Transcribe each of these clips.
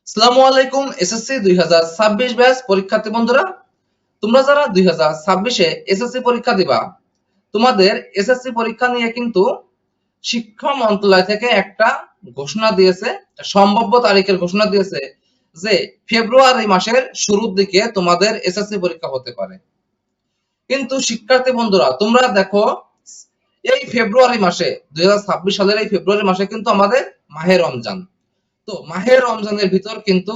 আসসালামু আলাইকুম। SSC 2026 batch পরীক্ষার্থী বন্ধুরা, তোমরা যারা 2026 এসএসসি পরীক্ষা দিবা, তোমাদের এসএসসি পরীক্ষা নিয়ে কিন্তু শিক্ষা মন্ত্রণালয় থেকে একটা ঘোষণা দিয়েছে, সম্ভাব্য তারিখের ঘোষণা দিয়েছে যে ফেব্রুয়ারি মাসের শুরুর দিকে তোমাদের এসএসসি পরীক্ষা হতে পারে। কিন্তু শিক্ষার্থী বন্ধুরা, তোমরা দেখো এই ফেব্রুয়ারি মাসে 2026 সালের এই ফেব্রুয়ারি মাসে কিন্তু আমাদের মাহে রমজান। তো মাহে রমজানের ভিতর কিন্তু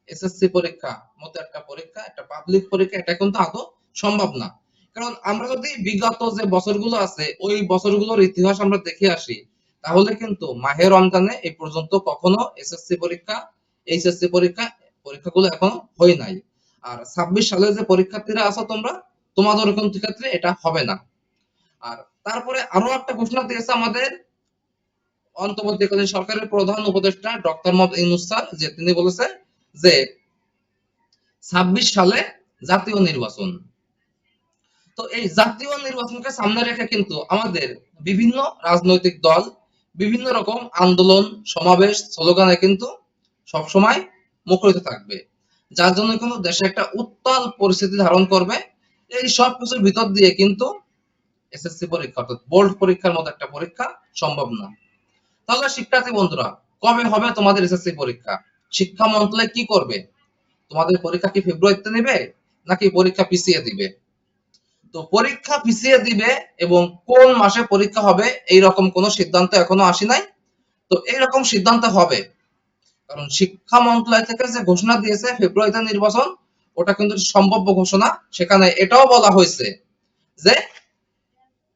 এসএসসি পরীক্ষা মতো একটা পরীক্ষা, একটা পাবলিক পরীক্ষা, এটা কিন্তু আদৌ সম্ভব না। কারণ আমরা যদি বিগত যে বছরগুলো আছে ওই বছরগুলোর ইতিহাস আমরা দেখে আসি, তাহলে কিন্তু মাহে রমজানে এই পর্যন্ত কখনো এসএসসি পরীক্ষা, এইচএসসি পরীক্ষা, পরীক্ষাগুলো এখনো হয় নাই। আর 26 সালে যে পরীক্ষার্থীরা আছো তোমরা, তোমাদের কিন্তু ক্ষেত্রে এটা হবে না। আর তারপরে আরো একটা ঘোষণা দিয়েছে আমাদের অন্তর্বর্তীকালীন সরকারের প্রধান উপদেষ্টা ডক্টর মোহাম্মদ ইউনূস স্যার, যে তিনি বলেছে যে 26 সালে জাতীয় নির্বাচন। তো এই জাতীয় নির্বাচনকে সামনে রেখে কিন্তু আমাদের বিভিন্ন রাজনৈতিক দল বিভিন্ন রকম আন্দোলন, সমাবেশ, স্লোগানে কিন্তু সবসময় মুখরিত থাকবে, যার জন্য কিন্তু দেশে একটা উত্তাল পরিস্থিতি ধারণ করবে। এই সব কিছুর ভিতর দিয়ে কিন্তু এসএসসি পরীক্ষা অর্থাৎ বোর্ড পরীক্ষার মতো একটা পরীক্ষা সম্ভব না। তাহলে শিক্ষার্থী বন্ধুরা, কবে হবে তোমাদের এসএসসি পরীক্ষা? শিক্ষা মন্ত্রণালয় কি করবে? তোমাদের পরীক্ষা কি ফেব্রুয়ারিতে নেবে নাকি পরীক্ষা পিছিয়ে দিবে? তো পরীক্ষা পিছিয়ে দিবে এবং কোন মাসে পরীক্ষা হবে এইরকম কোনো সিদ্ধান্ত এখনো আসে নাই। তো এইরকম সিদ্ধান্ত হবে, কারণ শিক্ষা মন্ত্রণালয় থেকে যে ঘোষণা দিয়েছে ফেব্রুয়ারিতে নির্বাচন, ওটা কিন্তু সম্ভাব্য ঘোষণা। সেখানে এটাও বলা হয়েছে যে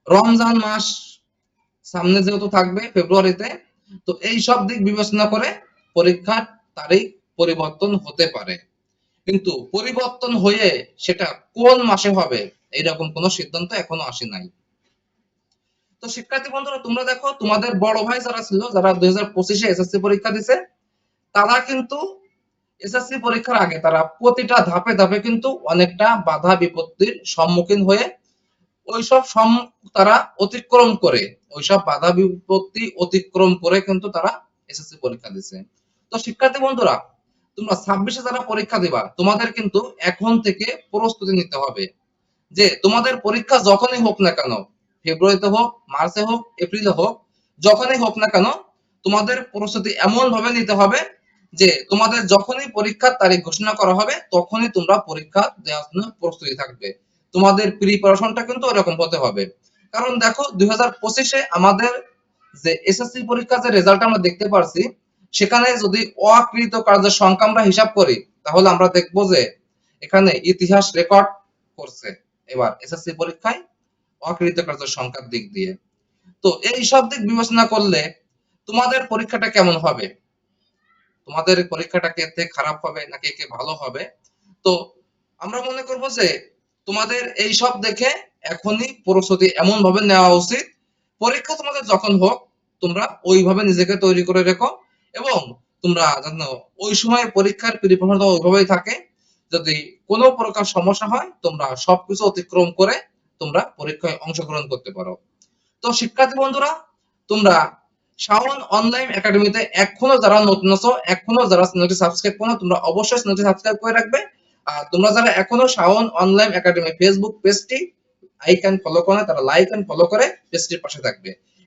রমজান মাস সামনে যেহেতু থাকবে ফেব্রুয়ারিতে, তো এই সব দিক বিবেচনা করে পরীক্ষার তারিখ পরিবর্তন হতে পারে। কিন্তু পরিবর্তন হয়ে সেটা কোন মাসে হবে এইরকম কোনো সিদ্ধান্ত এখনো আসে নাই। তো শিক্ষার্থী বন্ধুরা, তোমরা দেখো তোমাদের বড় ভাই যারা ছিল, যারা 2025 এসএসসি পরীক্ষা দিছে, তারা কিন্তু এসএসসি পরীক্ষার আগে তারা প্রতিটা ধাপে ধাপে কিন্তু অনেকটা বাধা বিপত্তির সম্মুখীন হয়ে ওইসব তারা অতিক্রম করে, ওইসব বাধা বিপত্তি অতিক্রম করে কিন্তু তারা এসএসসি পরীক্ষা দিছে। তো শিক্ষার্থী বন্ধুরা, তোমরা 26 যারা পরীক্ষা দিবা, তোমাদের কিন্তু এখন থেকে প্রস্তুতি নিতে হবে যে তোমাদের পরীক্ষা যখনই হোক না কেন, ফেব্রুয়ারিতে হোক, মার্চে হোক, এপ্রিলে হোক, যখনই হোক না কেন, তোমাদের প্রস্তুতি এমন ভাবে নিতে হবে যে তোমাদের যখনই পরীক্ষার তারিখ ঘোষণা করা হবে তখনই তোমরা পরীক্ষা দেওয়ার জন্য প্রস্তুতি থাকবে। তোমাদের প্রিপারেশনটা কিন্তু ওরকম হতে হবে। কারণ দেখো 2025 আমাদের যে এসএসসি পরীক্ষার যে রেজাল্ট আমরা দেখতে পারছি, সেখানে যদি অকৃত কার্যের সংখ্যা আমরা হিসাব করি, তাহলে আমরা দেখবো যে এখানে ইতিহাস রেকর্ড করছে এবার এসএসসি পরীক্ষায় অকৃত কার্যের সংখ্যার দিক দিয়ে। তো এই সব দিক বিবেচনা করলে তোমাদের পরীক্ষাটা কেমন হবে? তোমাদের পরীক্ষাটা কে খারাপ হবে নাকি কে ভালো হবে? তো আমরা মনে করব যে তোমাদের এই সব দেখে এখনই প্রস্তুতি এমন ভাবে নেওয়া উচিত, পরীক্ষা তোমাদের যখন হোক তোমরা ওইভাবে নিজেকে তৈরি করে রেখো, এবং তোমরা জানো ওই সময় পরীক্ষার প্রিপারেশন ওইভাবেই থাকে। যদি কোনো প্রকার সমস্যা হয় তোমরা সবকিছু অতিক্রম করে তোমরা পরীক্ষায় অংশগ্রহণ করতে পারো। তো শিক্ষার্থী বন্ধুরা, তোমরা শাওন অনলাইন একাডেমিতে এখনো যারা নতুন আছো, এখনো যারা চ্যানেলটি সাবস্ক্রাইব করো, তোমরা অবশ্যই চ্যানেলটি সাবস্ক্রাইব করে রাখবে। আর তোমরা যারা এখনো শাওন অনলাইন একাডেমি ফেসবুক পেজটি আইকন ফলো করে, তারা লাইক এন্ড ফলো করে পেজটির পাশে থাকবে।